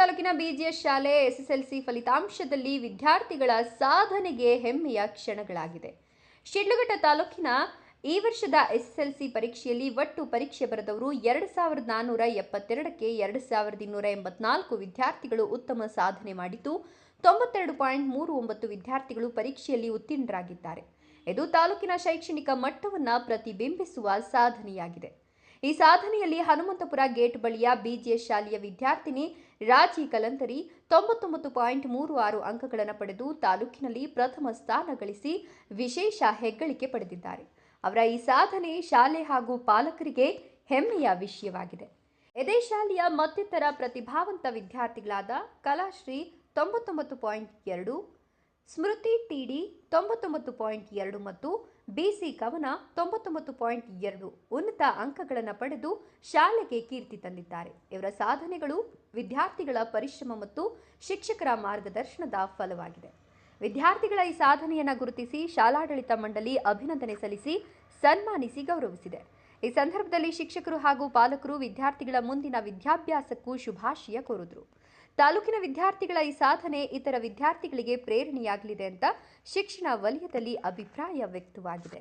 ತಾಲೂಕಿನ ಬಿಜಿಎಸ್ ಶಾಲೆ ಎಸ್ಎಸ್ಎಲ್ಸಿ ಫಲಿತಾಂಶದಲ್ಲಿ ವಿದ್ಯಾರ್ಥಿಗಳ ಸಾಧನೆಗೆ ಹೆಮ್ಮೆಯ ಕ್ಷಣಗಳಾಗಿದೆ. ಶಿಡ್ಲಘಟ್ಟ ತಾಲೂಕಿನ ಈ ವರ್ಷದ ಎಸ್ಎಸ್ಎಲ್ಸಿ ಪರೀಕ್ಷೆಯಲ್ಲಿ ಒಟ್ಟು ಪರೀಕ್ಷೆ ಬರೆದವರು 2472ಕ್ಕೆ 2284 ವಿದ್ಯಾರ್ಥಿಗಳು ಉತ್ತಮ ಸಾಧನೆ ಮಾಡಿದ್ದು 92.39 ವಿದ್ಯಾರ್ಥಿಗಳು ಪರೀಕ್ಷೆಯಲ್ಲಿ ಉತ್ತೀರ್ಣರಾಗಿದ್ದಾರೆ. ಇದು ತಾಲೂಕಿನ ಶೈಕ್ಷಣಿಕ ಮಟ್ಟವನ್ನು ಪ್ರತಿಬಿಂಬಿಸುವ ಸಾಧನೆಯಾಗಿದೆ. ಈ ಸಾಧನೆಯಲ್ಲಿ ಹನುಮಂತಪುರ ಗೇಟ್ ಬಳಿಯ ಬಿಜಿಎಸ್ ಶಾಲೆಯ ವಿದ್ಯಾರ್ಥಿನಿ ರಾಜಿ ಕಲಂತರಿ 99.36 ಅಂಕಗಳನ್ನು ಪಡೆದು ತಾಲೂಕಿನಲ್ಲಿ ಪ್ರಥಮ ಸ್ಥಾನ ಗಳಿಸಿ ವಿಶೇಷ ಹೆಗ್ಗಳಿಕೆ ಪಡೆದಿದ್ದಾರೆ. ಅವರ ಈ ಸಾಧನೆ ಶಾಲೆ ಹಾಗೂ ಪಾಲಕರಿಗೆ ಹೆಮ್ಮೆಯ ವಿಷಯವಾಗಿದೆ. ಇದೇ ಶಾಲೆಯ ಮತ್ತಿತರ ಪ್ರತಿಭಾವಂತ ವಿದ್ಯಾರ್ಥಿಗಳಾದ ಕಲಾಶ್ರೀ 99.2, ಸ್ಮೃತಿ ಟಿಡಿ 99.2 ಮತ್ತು ಬಿಸಿ ಕವನ 99.2 ಉನ್ನತ ಅಂಕಗಳನ್ನು ಪಡೆದು ಶಾಲೆಗೆ ಕೀರ್ತಿ ತಂದಿದ್ದಾರೆ. ಇವರ ಸಾಧನೆಗಳು ವಿದ್ಯಾರ್ಥಿಗಳ ಪರಿಶ್ರಮ ಮತ್ತು ಶಿಕ್ಷಕರ ಮಾರ್ಗದರ್ಶನದ ಫಲವಾಗಿದೆ. ವಿದ್ಯಾರ್ಥಿಗಳ ಈ ಸಾಧನೆಯನ್ನು ಗುರುತಿಸಿ ಶಾಲಾಡಳಿತ ಮಂಡಳಿ ಅಭಿನಂದನೆ ಸಲ್ಲಿಸಿ ಸನ್ಮಾನಿಸಿ ಗೌರವಿಸಿದೆ. ಈ ಸಂದರ್ಭದಲ್ಲಿ ಶಿಕ್ಷಕರು ಹಾಗೂ ಪಾಲಕರು ವಿದ್ಯಾರ್ಥಿಗಳ ಮುಂದಿನ ವಿದ್ಯಾಭ್ಯಾಸಕ್ಕೂ ಶುಭಾಶಯ ಕೋರಿದರು. ತಾಲೂಕಿನ ವಿದ್ಯಾರ್ಥಿಗಳ ಈ ಸಾಧನೆ ಇತರ ವಿದ್ಯಾರ್ಥಿಗಳಿಗೆ ಪ್ರೇರಣೆಯಾಗಲಿದೆ ಅಂತ ಶಿಕ್ಷಣ ವಲಯದಲ್ಲಿ ಅಭಿಪ್ರಾಯ ವ್ಯಕ್ತವಾಗಿದೆ.